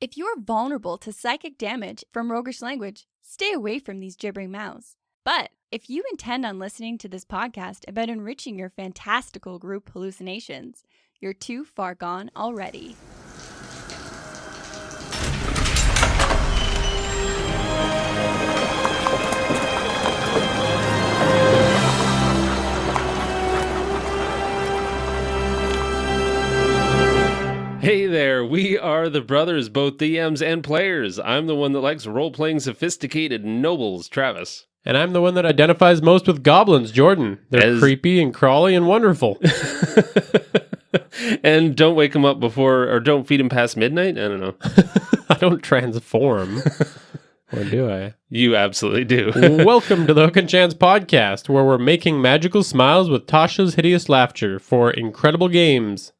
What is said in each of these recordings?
If you're vulnerable to psychic damage from roguish language, stay away from these gibbering mouths. But if you intend on listening to this podcast about enriching your fantastical group hallucinations, you're too far gone already. Hey there, we are the brothers, both DMs and players. I'm the one that likes role-playing sophisticated nobles, Travis. And I'm the one that identifies most with goblins, Jordan. They're creepy and crawly and wonderful. And don't wake them up before, or don't feed them past midnight? I don't know. I don't transform. Or do I? You absolutely do. Welcome to the Hook and Chance podcast, where we're making magical smiles with Tasha's hideous laughter for incredible games.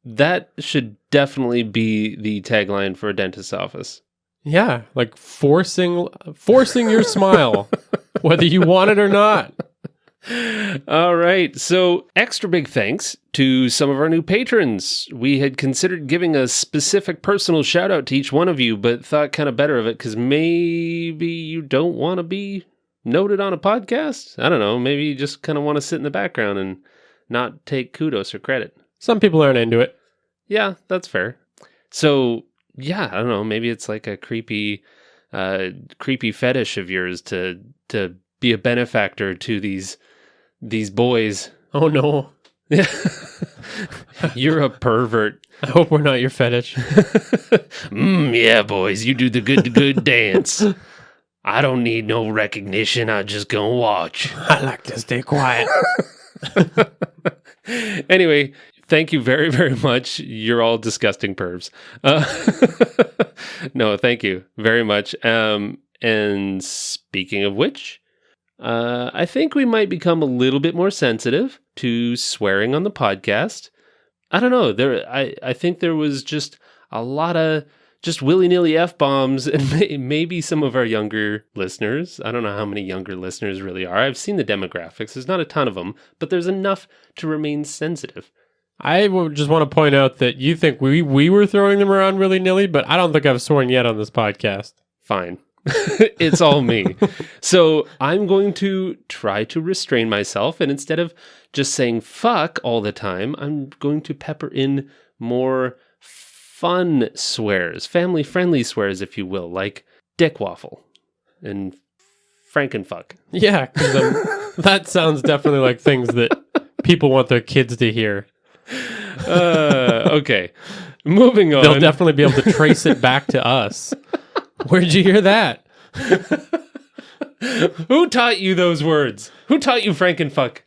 That should definitely be the tagline for a dentist's office. Yeah, like forcing your smile, whether you want it or not. All right, so extra big thanks to some of our new patrons. We had considered giving a specific personal shout out to each one of you, but thought kind of better of it because maybe you don't want to be noted on a podcast. I don't know, maybe you just kind of want to sit in the background and not take kudos or credit. Some people aren't into it. Yeah, that's fair. So, yeah, I don't know. Maybe it's like a creepy fetish of yours to be a benefactor to these boys. Oh no, you're a pervert. I hope we're not your fetish. Yeah, boys, you do the good dance. I don't need no recognition. I just gonna watch. I like to stay quiet. Anyway, thank you very, very much. You're all disgusting pervs. No, thank you very much. And speaking of which, I think we might become a little bit more sensitive to swearing on the podcast. I don't know. I think there was just a lot of just willy-nilly F-bombs, and maybe some of our younger listeners. I don't know how many younger listeners really are. I've seen the demographics. There's not a ton of them, but there's enough to remain sensitive. I just want to point out that you think we were throwing them around willy-nilly, but I don't think I've sworn yet on this podcast. Fine. It's all me. So I'm going to try to restrain myself, and instead of just saying fuck all the time, I'm going to pepper in more fun swears, family-friendly swears, if you will, like dick waffle and frankenfuck. Yeah, because that sounds definitely like things that people want their kids to hear. Okay, moving on. They'll definitely be able to trace it back to us. Where'd you hear that? Who taught you those words? Who taught you frankenfuck?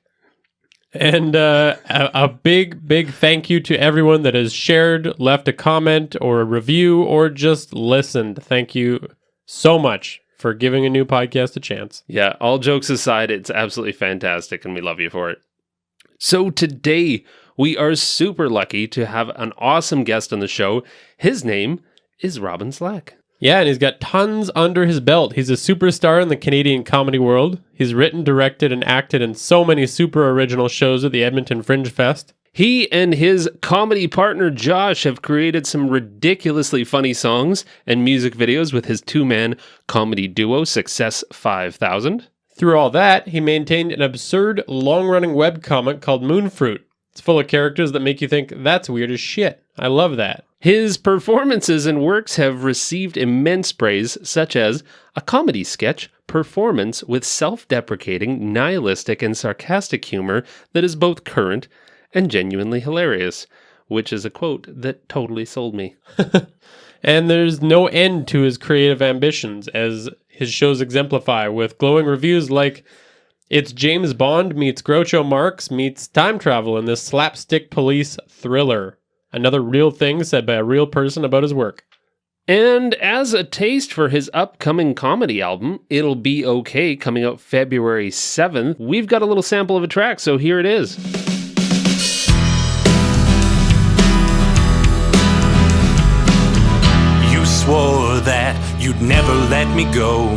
And a big thank you to everyone that has shared, left a comment or a review, or just listened. Thank you so much for giving a new podcast a chance. Yeah, all jokes aside, it's absolutely fantastic, and we love you for it. So today, we are super lucky to have an awesome guest on the show. His name is Robyn Slack. Yeah, and he's got tons under his belt. He's a superstar in the Canadian comedy world. He's written, directed, and acted in so many super original shows at the Edmonton Fringe Fest. He and his comedy partner Josh have created some ridiculously funny songs and music videos with his two-man comedy duo Success 5000. Through all that, he maintained an absurd, long-running webcomic called Moonfruit. It's full of characters that make you think, that's weird as shit. I love that. His performances and works have received immense praise, such as a comedy sketch performance with self-deprecating, nihilistic, and sarcastic humor that is both current and genuinely hilarious, which is a quote that totally sold me. And there's no end to his creative ambitions, as his shows exemplify, with glowing reviews like, it's James Bond meets Groucho Marx meets time travel in this slapstick police thriller. Another real thing said by a real person about his work. And as a taste for his upcoming comedy album, It'll Be Okay, coming out February 7th, we've got a little sample of a track, so here it is. You swore that you'd never let me go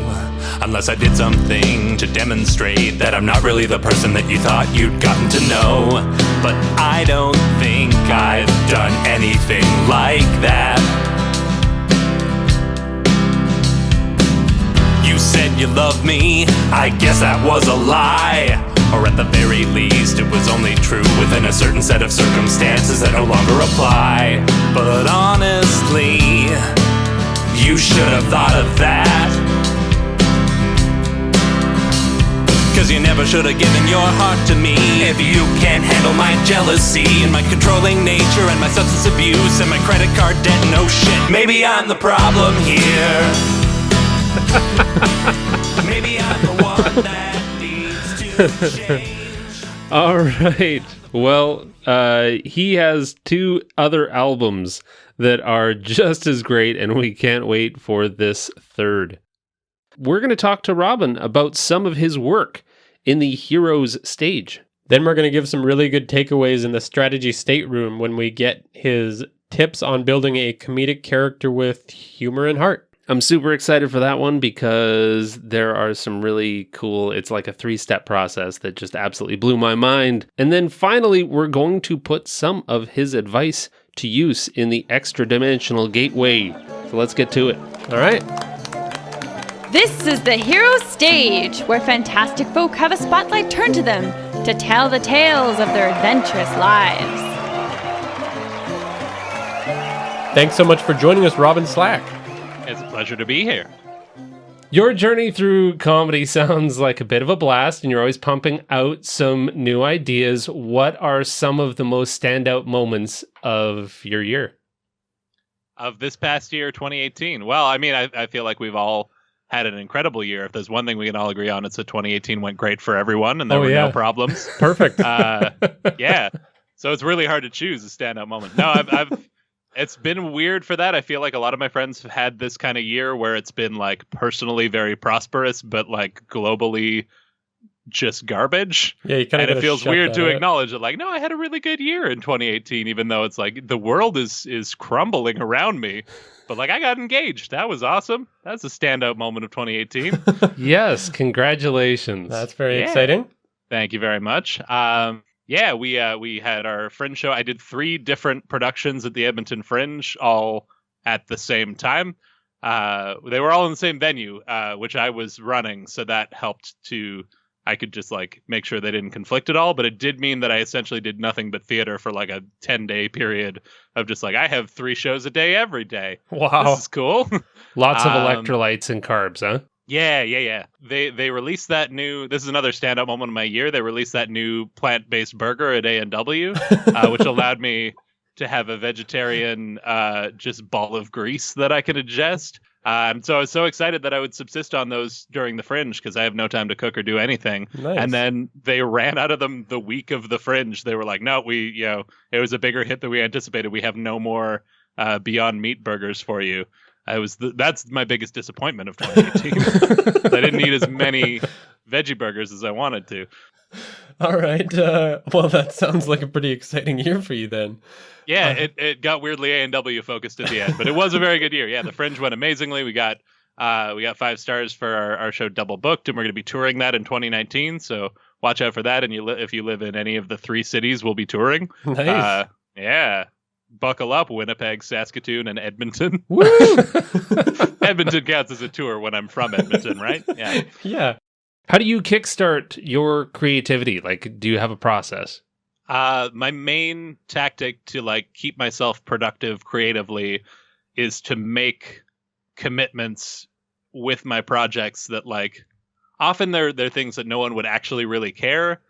unless I did something to demonstrate that I'm not really the person that you thought you'd gotten to know. But I don't think I've done anything like that. love me. I guess that was a lie. Or at the very least, it was only true within a certain set of circumstances that no longer apply. But honestly, you should have thought of that. 'Cause you never should have given your heart to me. If you can't handle my jealousy and my controlling nature and my substance abuse and my credit card debt, no shit, maybe I'm the problem here. Maybe I'm the one that needs to change. All right. Well, he has 2 other albums that are just as great, and we can't wait for this third. We're going to talk to Robyn about some of his work in the Heroes stage. Then we're going to give some really good takeaways in the strategy stateroom when we get his tips on building a comedic character with humor and heart. I'm super excited for that one because there are some really cool, it's like a 3-step process that just absolutely blew my mind. And then finally, we're going to put some of his advice to use in the extra dimensional gateway. So let's get to it. All right. This is the Heroes stage, where fantastic folk have a spotlight turned to them to tell the tales of their adventurous lives. Thanks so much for joining us, Robyn Slack. It's a pleasure to be here. Your journey through comedy sounds like a bit of a blast, and you're always pumping out some new ideas. What are some of the most standout moments of your year? Of this past year, 2018. Well, I mean, I feel like we've all had an incredible year. If there's one thing we can all agree on, it's that 2018 went great for everyone, and there were no problems. Perfect. Yeah. So it's really hard to choose a standout moment. No, I've it's been weird for that. I feel like a lot of my friends have had this kind of year where it's been like personally very prosperous, but like globally just garbage. Yeah, you kind of. And it feels weird to acknowledge it. Like, no, I had a really good year in 2018, even though it's like the world is crumbling around me. But like, I got engaged. That was awesome. That's a standout moment of 2018. Yes, congratulations. That's very exciting. Thank you very much. Yeah, we had our Fringe show. I did 3 different productions at the Edmonton Fringe, all at the same time. They were all in the same venue, which I was running, so that helped to. I could just like make sure they didn't conflict at all, but it did mean that I essentially did nothing but theater for like a 10-day period of just like, I have 3 shows a day every day. Wow. This is cool. Lots of electrolytes and carbs, huh? Yeah. They released that new, this is another standout moment of my year. They released that new plant-based burger at A&W, which allowed me to have a vegetarian just ball of grease that I could ingest. So I was so excited that I would subsist on those during the Fringe because I have no time to cook or do anything. Nice. And then they ran out of them the week of the Fringe. They were like, no, it was a bigger hit than we anticipated. We have no more Beyond Meat burgers for you. That's my biggest disappointment of 2018. I didn't eat as many veggie burgers as I wanted to. All right. Well, that sounds like a pretty exciting year for you then. Yeah, it got weirdly A&W focused at the end, but it was a very good year. Yeah, the Fringe went amazingly. We got 5 stars for our show Double Booked, and we're going to be touring that in 2019. So watch out for that. And if you live in any of the 3 cities, we'll be touring. Nice. Yeah. Buckle up, Winnipeg, Saskatoon, and Edmonton. Woo! Edmonton counts as a tour when I'm from Edmonton, right? Yeah. Yeah. How do you kickstart your creativity? Like, do you have a process? My main tactic to like keep myself productive creatively is to make commitments with my projects that like often they're things that no one would actually really care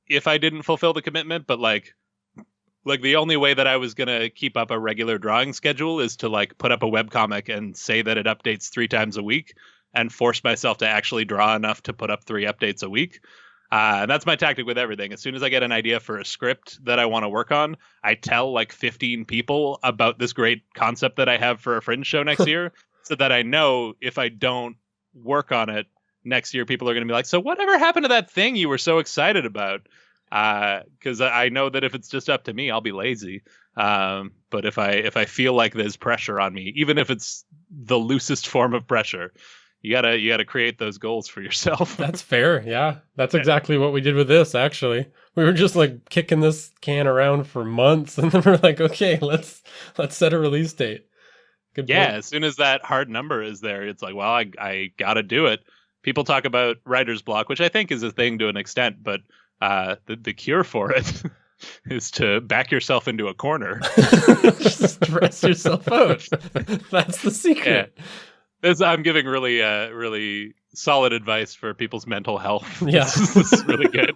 if I didn't fulfill the commitment, but like the only way that I was going to keep up a regular drawing schedule is to like put up a webcomic and say that it updates 3 times a week and force myself to actually draw enough to put up 3 updates a week. And that's my tactic with everything. As soon as I get an idea for a script that I want to work on, I tell like 15 people about this great concept that I have for a Fringe show next year so that I know if I don't work on it next year, people are going to be like, so whatever happened to that thing you were so excited about? Because I know that if it's just up to me, I'll be lazy. But if I feel like there's pressure on me, even if it's the loosest form of pressure, you gotta create those goals for yourself. That's fair. Yeah. That's exactly what we did with this, actually. We were just like kicking this can around for months and then we're like, okay, let's set a release date. Good Yeah. point. As soon as that hard number is there, it's like, well, I gotta do it. people talk about writer's block, which I think is a thing to an extent, but the cure for it is to back yourself into a corner. Just stress yourself out. That's the secret. Yeah. I'm giving really solid advice for people's mental health. Yeah. This is really good.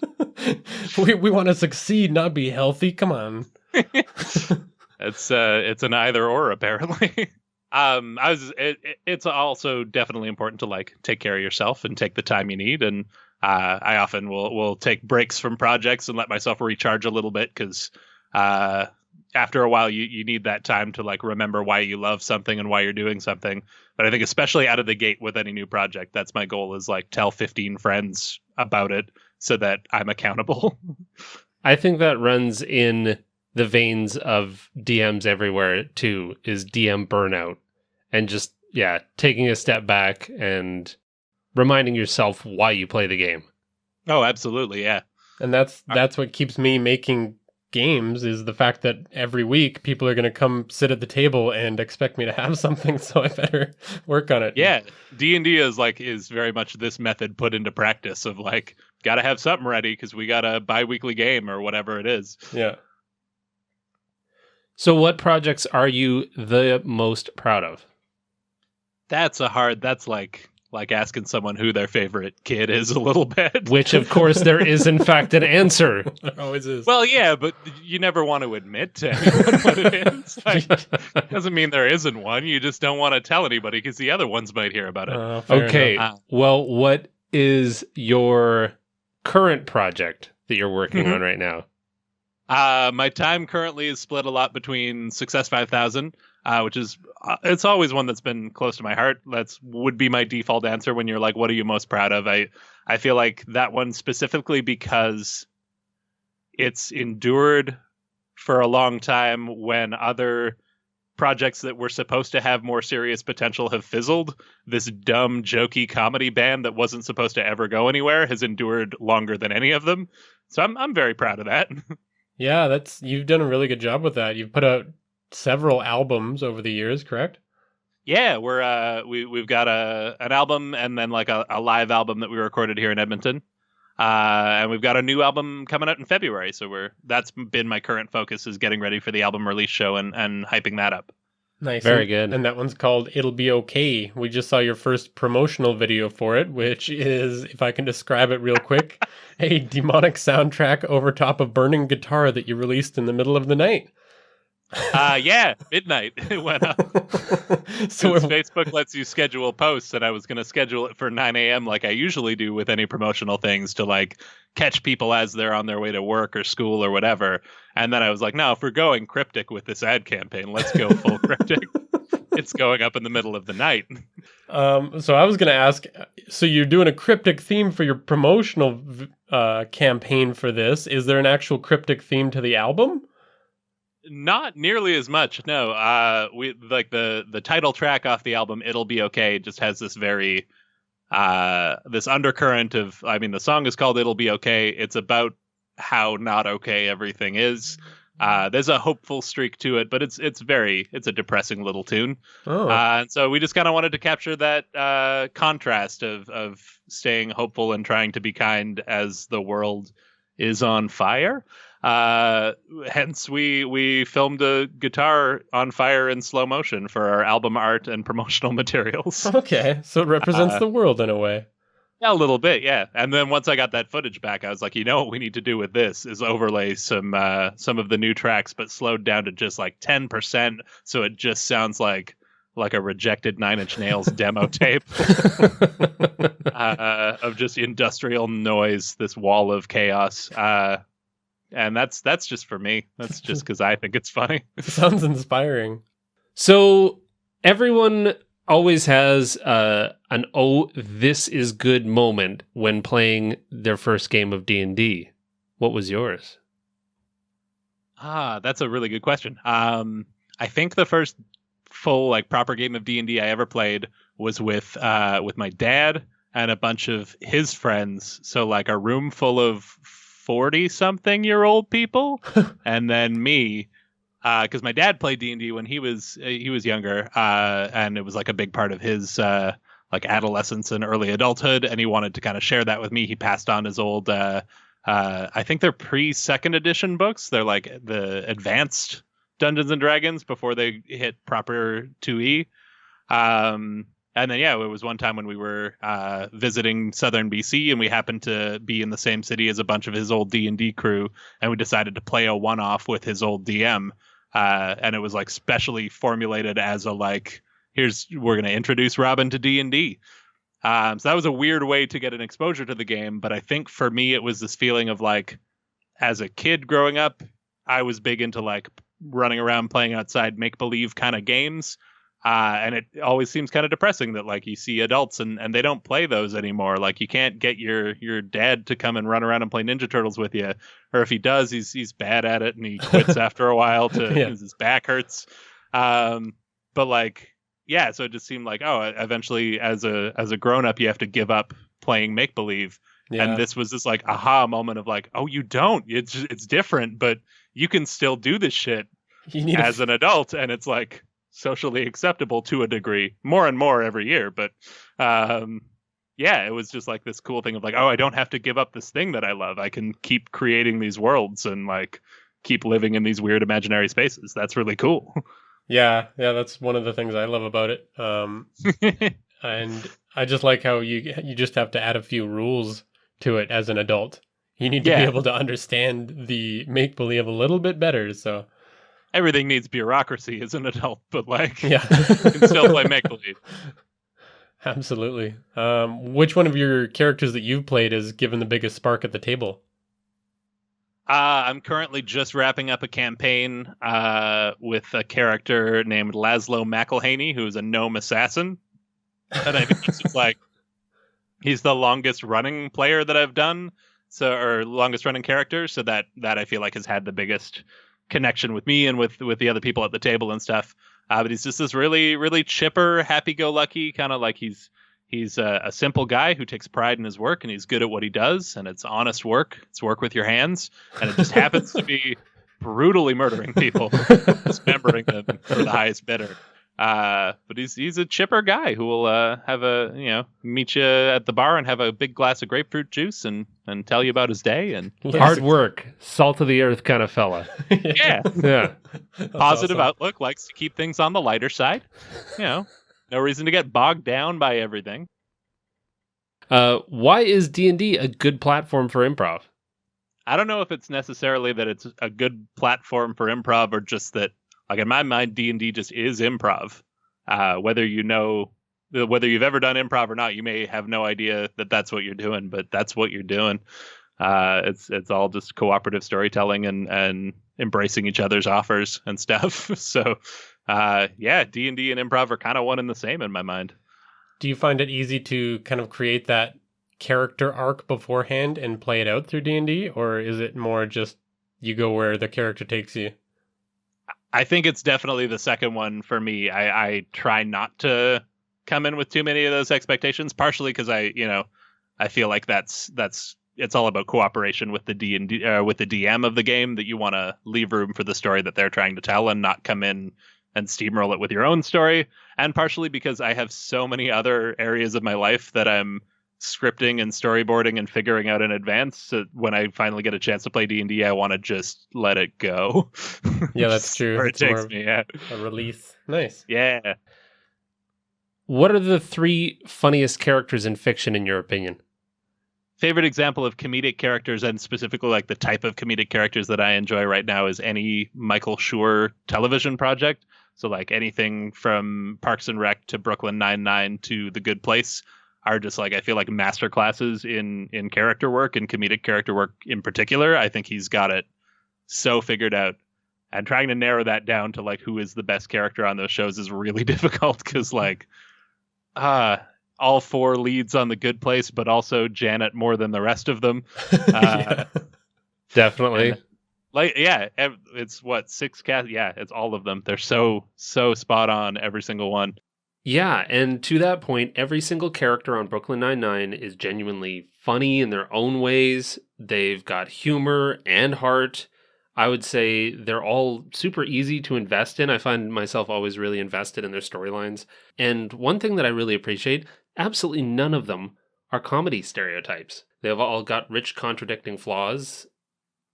We want to succeed, not be healthy. Come on. It's an either or, apparently. It's also definitely important to like take care of yourself and take the time you need. And I often will take breaks from projects and let myself recharge a little bit, because after a while you need that time to like remember why you love something and why you're doing something. But I think especially out of the gate with any new project, that's my goal, is like tell 15 friends about it so that I'm accountable. I think that runs in the veins of DMs everywhere too, is DM burnout. And just, taking a step back and reminding yourself why you play the game. Oh, absolutely, yeah. And that's what keeps me making games, is the fact that every week people are going to come sit at the table and expect me to have something, so I better work on it. Yeah, D&D is very much this method put into practice of like, got to have something ready because we got a bi-weekly game or whatever it is. Yeah. So what projects are you the most proud of? That's like asking someone who their favorite kid is a little bit. Which, of course, there is, in fact, an answer. There always is. Well, yeah, but you never want to admit to anyone what it is. Like, doesn't mean there isn't one. You just don't want to tell anybody because the other ones might hear about it. Okay. Well, what is your current project that you're working on right now? My time currently is split a lot between Success 5000, which is it's always one that's been close to my heart. Would be my default answer when you're like, what are you most proud of? I feel like that one specifically because it's endured for a long time when other projects that were supposed to have more serious potential have fizzled. This dumb, jokey comedy band that wasn't supposed to ever go anywhere has endured longer than any of them. So I'm very proud of that. Yeah, you've done a really good job with that. You've put out several albums over the years, correct? Yeah, we've got an album and then like a live album that we recorded here in Edmonton, and we've got a new album coming out in February. So that's been my current focus, is getting ready for the album release show and hyping that up. Nice, very good. And that one's called "It'll Be Okay." We just saw your first promotional video for it, which is, if I can describe it real quick, a demonic soundtrack over top of burning guitar that you released in the middle of the night. Yeah, midnight it went up. So Facebook lets you schedule posts, and I was going to schedule it for 9 a.m. like I usually do with any promotional things, to like catch people as they're on their way to work or school or whatever. And then I was like, no, if we're going cryptic with this ad campaign, let's go full cryptic. It's going up in the middle of the night. So I was going to ask, so you're doing a cryptic theme for your promotional campaign for this. Is there an actual cryptic theme to the album? Not nearly as much, no. We like the title track off the album, "It'll Be Okay," just has this very this undercurrent of, I mean, the song is called "It'll Be Okay." It's about how not okay everything is. There's a hopeful streak to it, but it's a depressing little tune. Oh. And so we just kind of wanted to capture that contrast of staying hopeful and trying to be kind as the world is on fire. Hence we filmed a guitar on fire in slow motion for our album art and promotional materials. Okay, so it represents the world in a way. Yeah, a little bit, yeah. And then once I got that footage back, I was like, you know what we need to do with this is overlay some of the new tracks, but slowed down to just like 10%, so it just sounds like a rejected Nine Inch Nails demo tape of just industrial noise, this wall of chaos. And that's just for me. That's just because I think it's funny. Sounds inspiring. So everyone always has an "oh, this is good" moment when playing their first game of D&D. What was yours? That's a really good question. I think the first full like proper game of D&D I ever played was with my dad and a bunch of his friends. So like a room full of 40-something-year-old people, and then me, because my dad played D&D when he was younger, and it was like a big part of his like adolescence and early adulthood, and he wanted to kind of share that with me. He passed on his old I think they're pre-second edition books. They're like the advanced Dungeons and Dragons before they hit proper 2e. And then, yeah, it was one time when we were visiting southern BC, and we happened to be in the same city as a bunch of his old D&D crew, and we decided to play a one-off with his old DM. And it was like specially formulated as a like, we're going to introduce Robyn to D&D. So that was a weird way to get an exposure to the game. But I think for me, it was this feeling of like, as a kid growing up, I was big into like running around playing outside make-believe kind of games. And it always seems kind of depressing that like you see adults and they don't play those anymore. Like you can't get your dad to come and run around and play Ninja Turtles with you. Or if he does, he's bad at it and he quits after a while because his back hurts. But like, yeah, so it just seemed like, oh, eventually as a grown up, you have to give up playing make believe. Yeah. And this was this like aha moment of like, oh, you don't. It's different, but you can still do this shit as an adult, and it's like socially acceptable to a degree, more and more every year. But yeah, it was just like this cool thing of like, oh, I don't have to give up this thing that I love. I can keep creating these worlds and like keep living in these weird imaginary spaces. That's really cool. Yeah, that's one of the things I love about it. And I just like how you just have to add a few rules to it as an adult. You need to be able to understand the make-believe a little bit better, so everything needs bureaucracy as an adult, but like, you can still play make-believe. Absolutely. Which one of your characters that you've played has given the biggest spark at the table? I'm currently just wrapping up a campaign with a character named Laszlo McElhaney, who's a gnome assassin. And I think it's like, he's the longest running player that I've done, or longest running character. So that I feel like has had the biggest connection with me and with the other people at the table and stuff. But he's just this really, really chipper, happy-go-lucky kind of like he's a simple guy who takes pride in his work and he's good at what he does, and it's honest work. It's work with your hands, and it just happens to be brutally murdering people, dismembering them for the highest bidder. But he's a chipper guy who will meet you at the bar and have a big glass of grapefruit juice and tell you about his day. And hard work, salt of the earth kind of fella. Yeah. Positive awesome. Outlook, likes to keep things on the lighter side. No reason to get bogged down by everything. Why is D&D a good platform for improv? I don't know if it's necessarily that it's a good platform for improv, or just that, like, in my mind, D&D just is improv. Whether you've ever done improv or not, you may have no idea that that's what you're doing, but that's what you're doing. It's all just cooperative storytelling and embracing each other's offers and stuff. So, D&D and improv are kind of one and the same in my mind. Do you find it easy to kind of create that character arc beforehand and play it out through D&D, or is it more just you go where the character takes you? I think it's definitely the second one for me. I try not to come in with too many of those expectations, partially because I feel like that's it's all about cooperation with the D&D with the DM of the game, that you want to leave room for the story that they're trying to tell and not come in and steamroll it with your own story. And partially because I have so many other areas of my life that I'm scripting and storyboarding and figuring out in advance. So when I finally get a chance to play D&D, I want to just let it go. Yeah, that's true. Where it takes me. Yeah. A release. Nice. Yeah. What are the 3 funniest characters in fiction, in your opinion? Favorite example of comedic characters, and specifically like the type of comedic characters that I enjoy right now, is any Michael Schur television project. So like anything from Parks and Rec to Brooklyn Nine-Nine to The Good Place are just like, I feel like masterclasses in character work, and comedic character work in particular. I think he's got it so figured out. And trying to narrow that down to like who is the best character on those shows is really difficult, because like all 4 leads on The Good Place, but also Janet more than the rest of them. Definitely. It's what, 6 cast? Yeah, it's all of them. They're so spot on, every single one. Yeah, and to that point, every single character on Brooklyn Nine-Nine is genuinely funny in their own ways. They've got humor and heart. I would say they're all super easy to invest in. I find myself always really invested in their storylines. And one thing that I really appreciate, absolutely none of them are comedy stereotypes. They've all got rich contradicting flaws.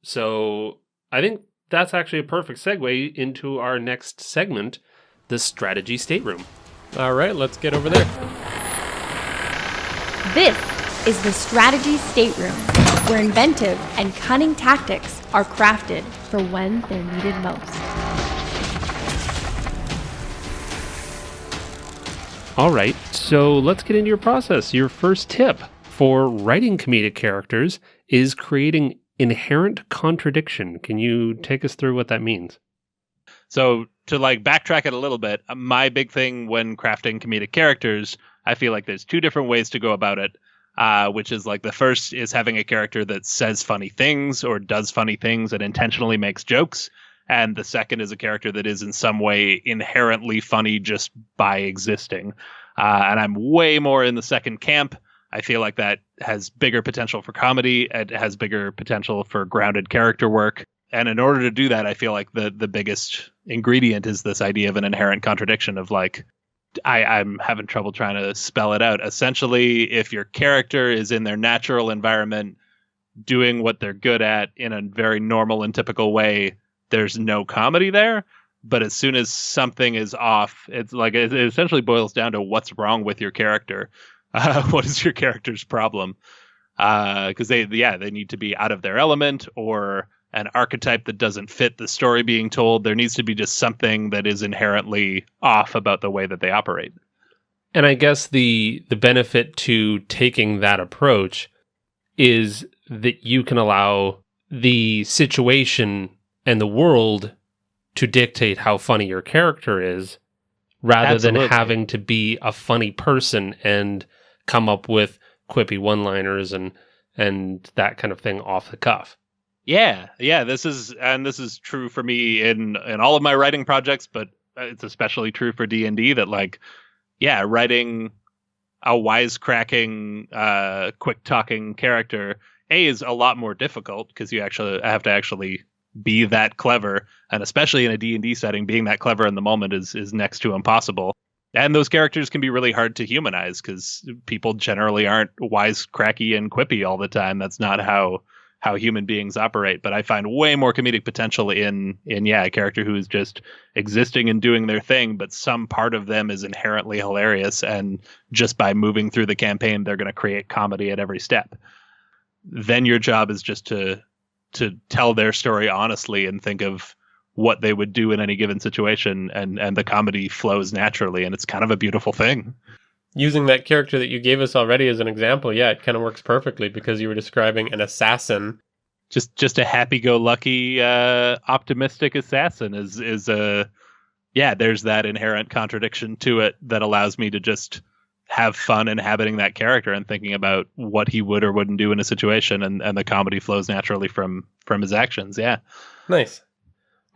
So I think that's actually a perfect segue into our next segment, the strategy stateroom. All right, let's get over there. This is the strategy stateroom, where inventive and cunning tactics are crafted for when they're needed most. All right, so let's get into your process. Your first tip for writing comedic characters is creating inherent contradiction. Can you take us through what that means? So to like backtrack it a little bit, my big thing when crafting comedic characters, I feel like there's two different ways to go about it, which is like the first is having a character that says funny things or does funny things and intentionally makes jokes. And the second is a character that is in some way inherently funny just by existing. And I'm way more in the second camp. I feel like that has bigger potential for comedy. It has bigger potential for grounded character work. And in order to do that, I feel like the biggest ingredient is this idea of an inherent contradiction of like, I'm having trouble trying to spell it out. Essentially, if your character is in their natural environment, doing what they're good at in a very normal and typical way, there's no comedy there. But as soon as something is off, it's like it essentially boils down to what's wrong with your character. What is your character's problem? Because they need to be out of their element or an archetype that doesn't fit the story being told. There needs to be just something that is inherently off about the way that they operate. And I guess the benefit to taking that approach is that you can allow the situation and the world to dictate how funny your character is, rather Absolutely. than having to be a funny person and come up with quippy one-liners and that kind of thing off the cuff. Yeah. This is true for me in all of my writing projects, but it's especially true for D&D that like, yeah, writing a wisecracking, quick talking character is a lot more difficult because you actually have to actually be that clever, and especially in a D&D setting, being that clever in the moment is next to impossible. And those characters can be really hard to humanize because people generally aren't wisecracky and quippy all the time. That's not how human beings operate. But I find way more comedic potential in a character who is just existing and doing their thing, but some part of them is inherently hilarious, and just by moving through the campaign, they're going to create comedy at every step. Then your job is just to tell their story honestly and think of what they would do in any given situation, and the comedy flows naturally, and it's kind of a beautiful thing. Using that character that you gave us already as an example, yeah, it kind of works perfectly because you were describing an assassin. Just a happy-go-lucky, optimistic assassin is there's that inherent contradiction to it that allows me to just have fun inhabiting that character and thinking about what he would or wouldn't do in a situation, and the comedy flows naturally from his actions. Yeah. Nice.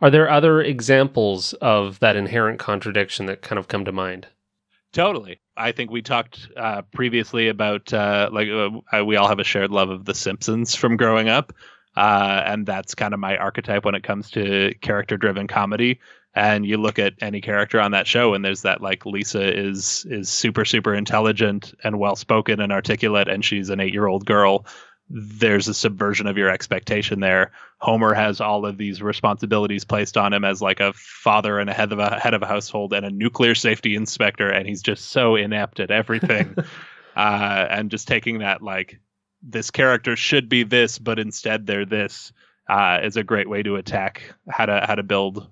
Are there other examples of that inherent contradiction that kind of come to mind? Totally. I think we talked previously about we all have a shared love of The Simpsons from growing up. And that's kind of my archetype when it comes to character-driven comedy. And you look at any character on that show, and there's that like Lisa is super, super intelligent and well-spoken and articulate, and she's an 8-year-old girl. There's a subversion of your expectation there. Homer has all of these responsibilities placed on him as like a father and a head of a household and a nuclear safety inspector, and he's just so inept at everything. And just taking that like, this character should be this, but instead they're this, is a great way to attack how to build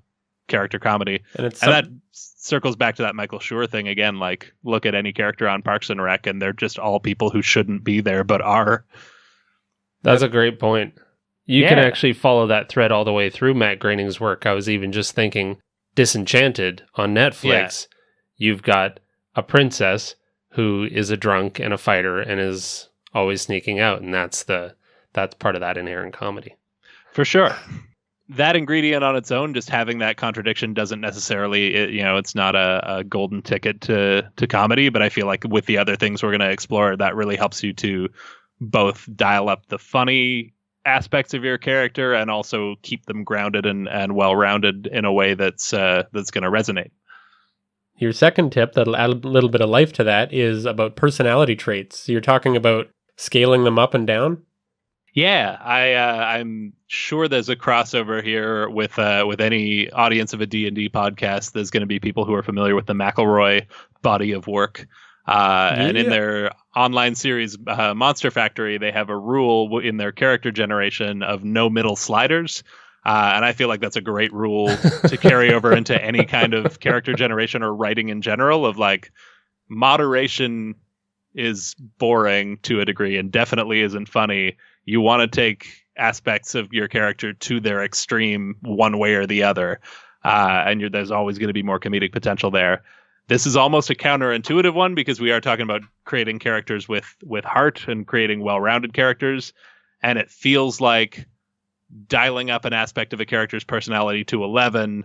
character comedy. And that circles back to that Michael Schur thing again. Like, look at any character on Parks and Rec, and they're just all people who shouldn't be there but are. That's a great point. You can actually follow that thread all the way through Matt Groening's work. I was even just thinking Disenchanted on Netflix. Yeah. You've got a princess who is a drunk and a fighter and is always sneaking out, and that's part of that inherent comedy. For sure. That ingredient on its own, just having that contradiction doesn't necessarily, it's not a golden ticket to comedy, but I feel like with the other things we're going to explore, that really helps you to both dial up the funny aspects of your character and also keep them grounded and well-rounded in a way that's going to resonate. Your second tip that'll add a little bit of life to that is about personality traits. So you're talking about scaling them up and down? Yeah, I'm sure there's a crossover here with any audience of a D&D podcast. There's going to be people who are familiar with the McElroy body of work. And in their online series, Monster Factory, they have a rule in their character generation of no middle sliders. And I feel like that's a great rule to carry over into any kind of character generation or writing in general, of like, moderation is boring to a degree and definitely isn't funny. You want to take aspects of your character to their extreme one way or the other. And there's always going to be more comedic potential there. This is almost a counterintuitive one because we are talking about creating characters with heart and creating well-rounded characters. And it feels like dialing up an aspect of a character's personality to 11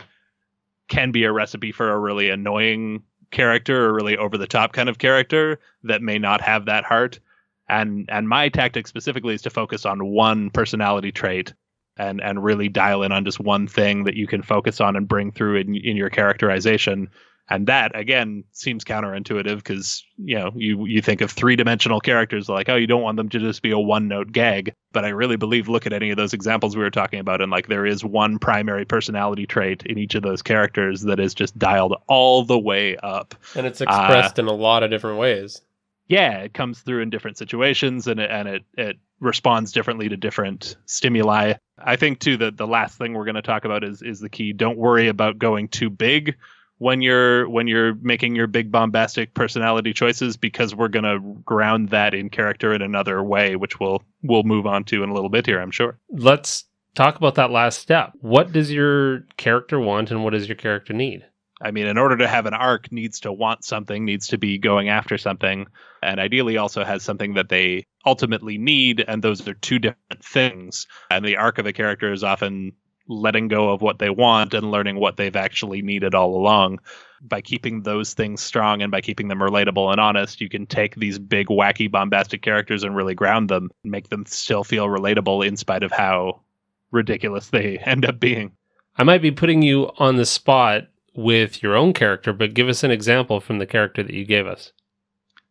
can be a recipe for a really annoying character or really over-the-top kind of character that may not have that heart. And my tactic specifically is to focus on one personality trait and really dial in on just one thing that you can focus on and bring through in your characterization. And that, again, seems counterintuitive because, you think of three-dimensional characters like, oh, you don't want them to just be a one-note gag. But I really believe, look at any of those examples we were talking about, and like there is one primary personality trait in each of those characters that is just dialed all the way up. And it's expressed in a lot of different ways. Yeah, it comes through in different situations and it responds differently to different stimuli. I think, too, that the last thing we're going to talk about is the key. Don't worry about going too big when you're making your big bombastic personality choices, because we're going to ground that in character in another way, which we'll move on to in a little bit here, I'm sure. Let's talk about that last step. What does your character want and what does your character need? I mean, in order to have an arc, needs to want something, needs to be going after something, and ideally also has something that they ultimately need, and those are two different things. And the arc of a character is often letting go of what they want and learning what they've actually needed all along. By keeping those things strong and by keeping them relatable and honest, you can take these big, wacky, bombastic characters and really ground them, make them still feel relatable in spite of how ridiculous they end up being. I might be putting you on the spot with your own character, but give us an example from the character that you gave us.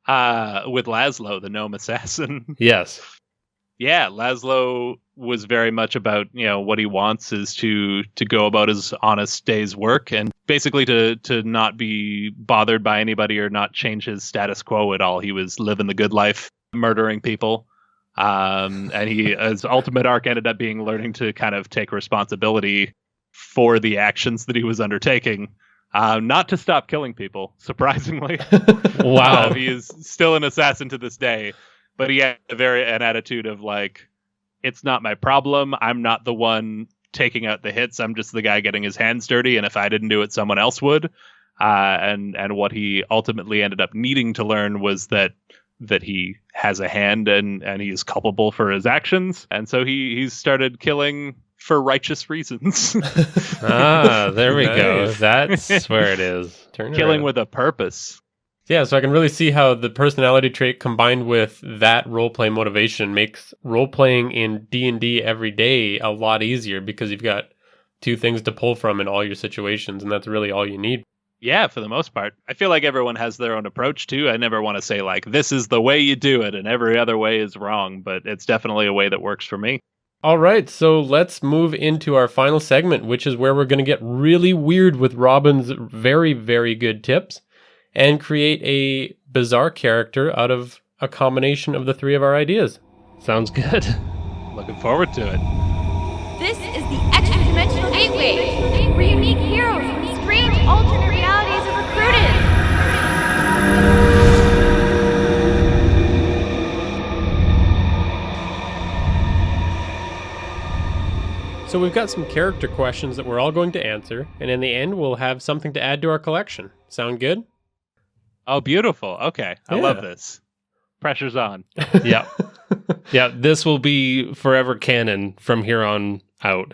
With Laszlo, the gnome assassin. Yes. Yeah, Laszlo was very much about, what he wants is to go about his honest day's work and basically to not be bothered by anybody or not change his status quo at all. He was living the good life, murdering people. And his ultimate arc ended up being learning to kind of take responsibility for the actions that he was undertaking. Not to stop killing people, surprisingly. Wow. He is still an assassin to this day, but he had an attitude of like, it's not my problem. I'm not the one taking out the hits. I'm just the guy getting his hands dirty. And if I didn't do it, someone else would. And what he ultimately ended up needing to learn was that he has a hand and he is culpable for his actions. And so he started killing for righteous reasons. There we go. That's where it is. Killing with a purpose. Yeah, so I can really see how the personality trait combined with that roleplay motivation makes roleplaying in D&D every day a lot easier because you've got two things to pull from in all your situations, and that's really all you need. Yeah, for the most part. I feel like everyone has their own approach, too. I never want to say, like, this is the way you do it, and every other way is wrong, but it's definitely a way that works for me. All right, so let's move into our final segment, which is where we're going to get really weird with Robyn's very, very good tips and create a bizarre character out of a combination of the three of our ideas. Sounds good. Looking forward to it. This is the Extra Dimensional Gateway, where unique heroes from strange alternate realities are recruited. So we've got some character questions that we're all going to answer, and in the end, we'll have something to add to our collection. Sound good? Oh, beautiful. Okay. I Yeah. love this. Pressure's on. Yeah. Yeah, this will be forever canon from here on out.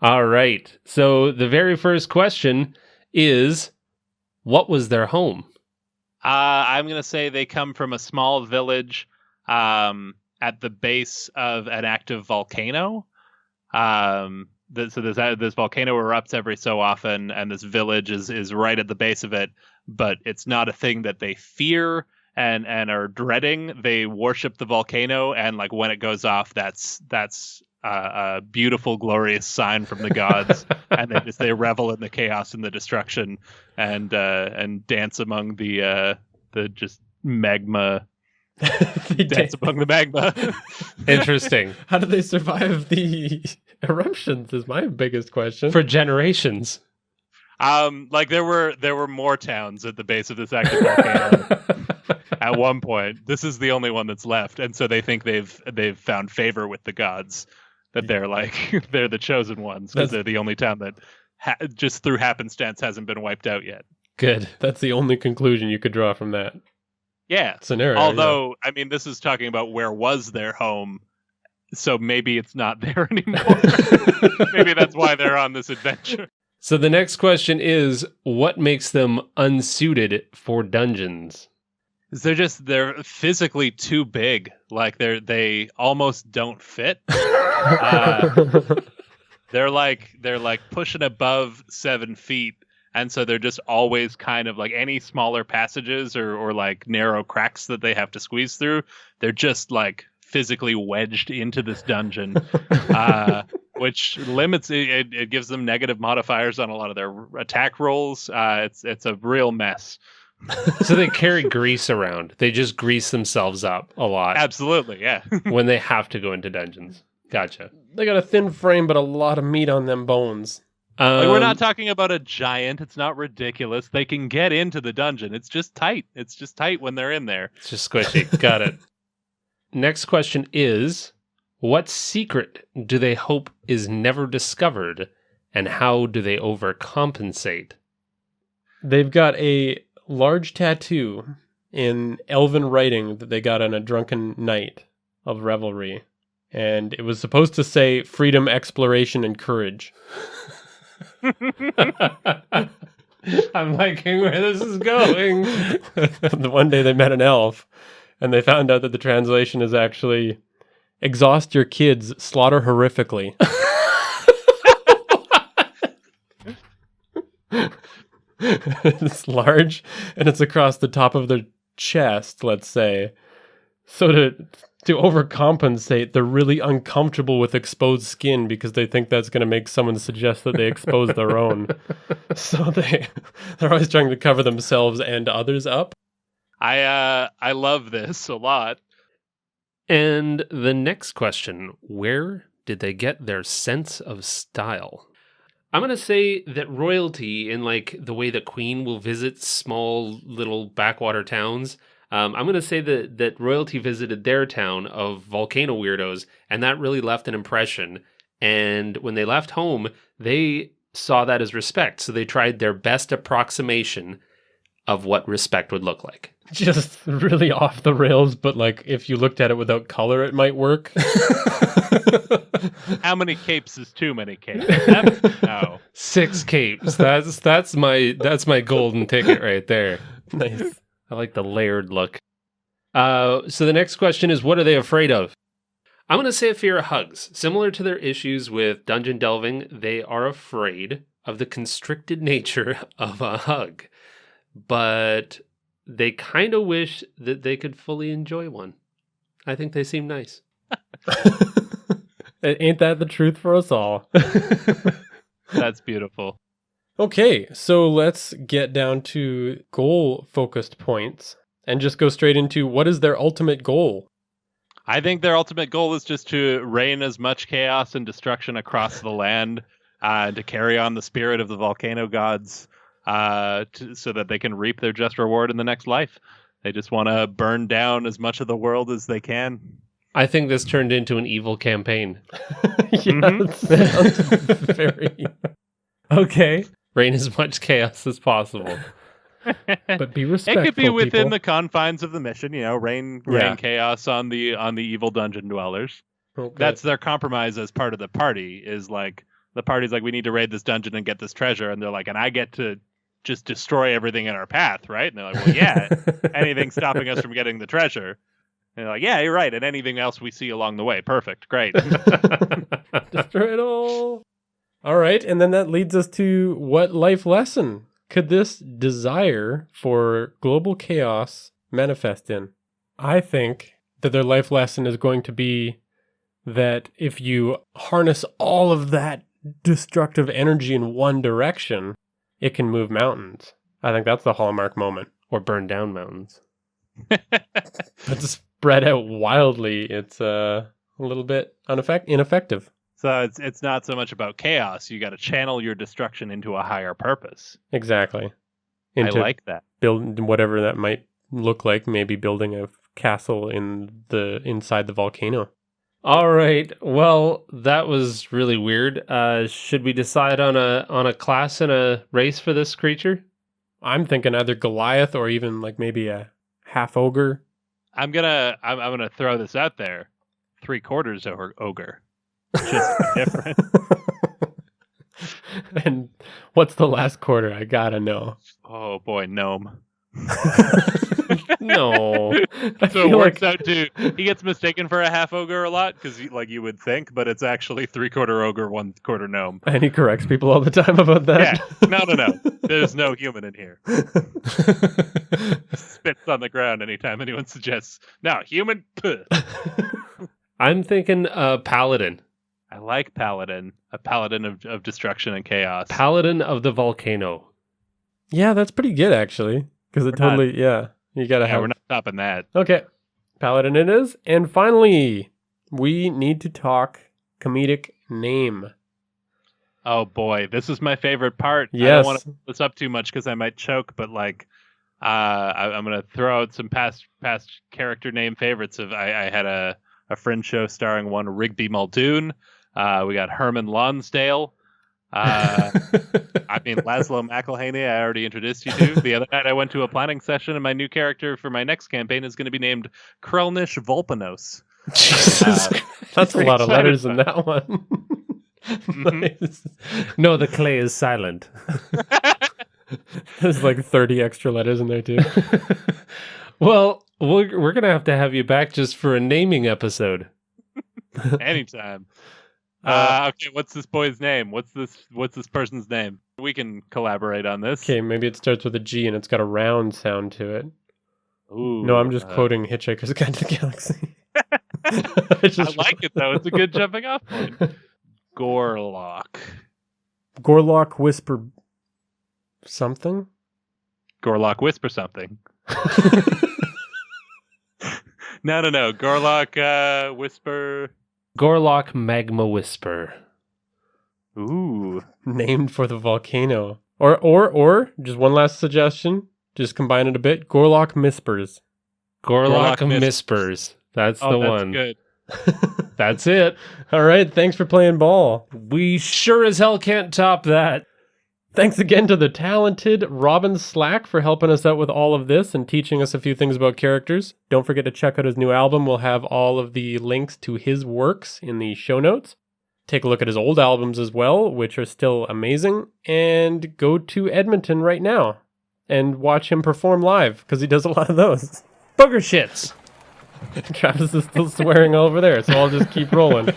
All right. So the very first question is, what was their home? I'm going to say they come from a small village at the base of an active volcano. So this volcano erupts every so often, and this village is right at the base of it. but it's not a thing that they fear and are dreading. They worship the volcano, and like when it goes off, that's a beautiful, glorious sign from the gods, and they revel in the chaos and the destruction, and dance among the just magma. Dance among the magma. Interesting. How do they survive the eruptions is my biggest question. For generations. Like there were more towns at the base of this active volcano at one point. This is the only one that's left, and so they think they've found favor with the gods, that they're like they're the chosen ones because they're the only town that just through happenstance hasn't been wiped out yet. Good. That's the only conclusion you could draw from that. Yeah. Scenario. Although, I mean, this is talking about where was their home, so maybe it's not there anymore. Maybe that's why they're on this adventure. So the next question is, what makes them unsuited for dungeons? They're physically too big. Like they almost don't fit. They're like pushing above 7 feet. And so they're just always kind of like any smaller passages or like narrow cracks that they have to squeeze through. They're just like physically wedged into this dungeon, which limits it. It gives them negative modifiers on a lot of their attack rolls. It's a real mess. So they carry grease around. They just grease themselves up a lot. Absolutely, yeah. When they have to go into dungeons. Gotcha. They got a thin frame, but a lot of meat on them bones. Like we're not talking about a giant. It's not ridiculous. They can get into the dungeon. It's just tight. It's just tight when they're in there. It's just squishy. Got it. Next question is, what secret do they hope is never discovered, and how do they overcompensate? They've got a large tattoo in elven writing that they got on a drunken night of revelry. And it was supposed to say freedom, exploration, and courage. I'm liking where this is going. The one day they met an elf, and they found out that the translation is actually exhaust your kids, slaughter horrifically. It's large, and it's across the top of their chest, let's say. So to overcompensate, they're really uncomfortable with exposed skin because they think that's going to make someone suggest that they expose their own. So they're always trying to cover themselves and others up. I love this a lot. And the next question, where did they get their sense of style? I'm going to say that royalty, in like the way that Queen will visit small little backwater towns, I'm going to say that royalty visited their town of volcano weirdos, and that really left an impression. And when they left home, they saw that as respect. So they tried their best approximation of what respect would look like. Just really off the rails, but like if you looked at it without color, it might work. How many capes is too many capes? No. 6 capes. That's my golden ticket right there. Nice. I like the layered look. So the next question is, what are they afraid of? I'm going to say a fear of hugs. Similar to their issues with dungeon delving, they are afraid of the constricted nature of a hug. But they kind of wish that they could fully enjoy one. I think they seem nice. Ain't that the truth for us all? That's beautiful. Okay, so let's get down to goal-focused points and just go straight into what is their ultimate goal? I think their ultimate goal is just to rain as much chaos and destruction across the land, to carry on the spirit of the volcano gods, so that they can reap their just reward in the next life. They just want to burn down as much of the world as they can. I think this turned into an evil campaign. Sounds very... Okay. Rain as much chaos as possible. But be respectful, it could be within people. the confines of the mission, rain chaos on the evil dungeon dwellers. Okay. That's their compromise as part of the party, is like the party's like, we need to raid this dungeon and get this treasure, and they're like, and I get to just destroy everything in our path, right? And they're like, well, yeah, anything stopping us from getting the treasure. And they're like, yeah, you're right, and anything else we see along the way. Perfect, great. Destroy it all. All right, and then that leads us to what life lesson could this desire for global chaos manifest in? I think that their life lesson is going to be that if you harness all of that destructive energy in one direction, it can move mountains. I think that's the hallmark moment. Or burn down mountains. But to spread out wildly, it's a little bit ineffective. So it's not so much about chaos. You got to channel your destruction into a higher purpose. Exactly. I like that. Build whatever that might look like. Maybe building a castle inside the volcano. All right. Well, that was really weird. Should we decide on a class and a race for this creature? I'm thinking either Goliath or even like maybe a half ogre. I'm gonna throw this out there. 3/4 ogre. Just different. And what's the last quarter? I gotta know. Oh boy, gnome. No. So it works out too. He gets mistaken for a half ogre a lot because you would think, but it's actually 3/4 ogre, 1/4 gnome. And he corrects people all the time about that. Yeah. No. There's no human in here. Spits on the ground anytime anyone suggests. No, human. I'm thinking paladin. I like paladin. A paladin of destruction and chaos. Paladin of the volcano. Yeah, that's pretty good actually. Because it totally, you gotta have. We're not stopping that. Okay, Paladin it is. And finally, we need to talk comedic name. Oh boy, this is my favorite part. Yes. I don't want to put this up too much because I might choke, but like, I'm gonna throw out some past character name favorites. I had a Fringe show starring one Rigby Muldoon. We got Herman Lonsdale. I mean, Laszlo McElhaney, I already introduced you to. The other night I went to a planning session, and my new character for my next campaign is going to be named Krelnish Volpanos. Jesus, that's a lot of letters in that one. Mm-hmm. Nice. No, the clay is silent. There's like 30 extra letters in there too. Well, we're going to have you back just for a naming episode. Anytime. Okay, what's this boy's name? What's this person's name? We can collaborate on this. Okay, maybe it starts with a G and it's got a round sound to it. Ooh, No, I'm just quoting Hitchhiker's Guide to the Galaxy. I like it though. It's a good jumping off point. Gorlock. Gorlock Whisper something? Gorlock Whisper something. No. Gorlock Whisper. Gorlock Magma Whisper. Ooh. Named for the volcano. Or just one last suggestion. Just combine it a bit. Gorlock Mispers. Gorlock Mispers. That's the one. Good. That's it. All right, thanks for playing ball. We sure as hell can't top that. Thanks again to the talented Robyn Slack for helping us out with all of this and teaching us a few things about characters. Don't forget to check out his new album. We'll have all of the links to his works in the show notes. Take a look at his old albums as well, which are still amazing. And go to Edmonton right now and watch him perform live, because he does a lot of those. Booger shits. Travis is still swearing over there, so I'll just keep rolling.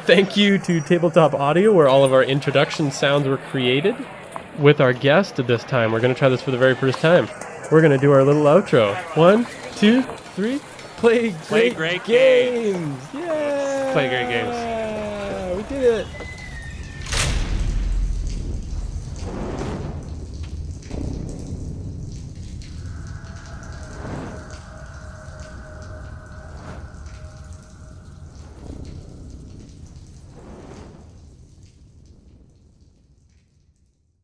Thank you to Tabletop Audio, where all of our introduction sounds were created. With our guest this time, we're going to try this for the very first time. We're going to do our little outro. 1, 2, 3. Play great games. Yeah. Play great games. We did it.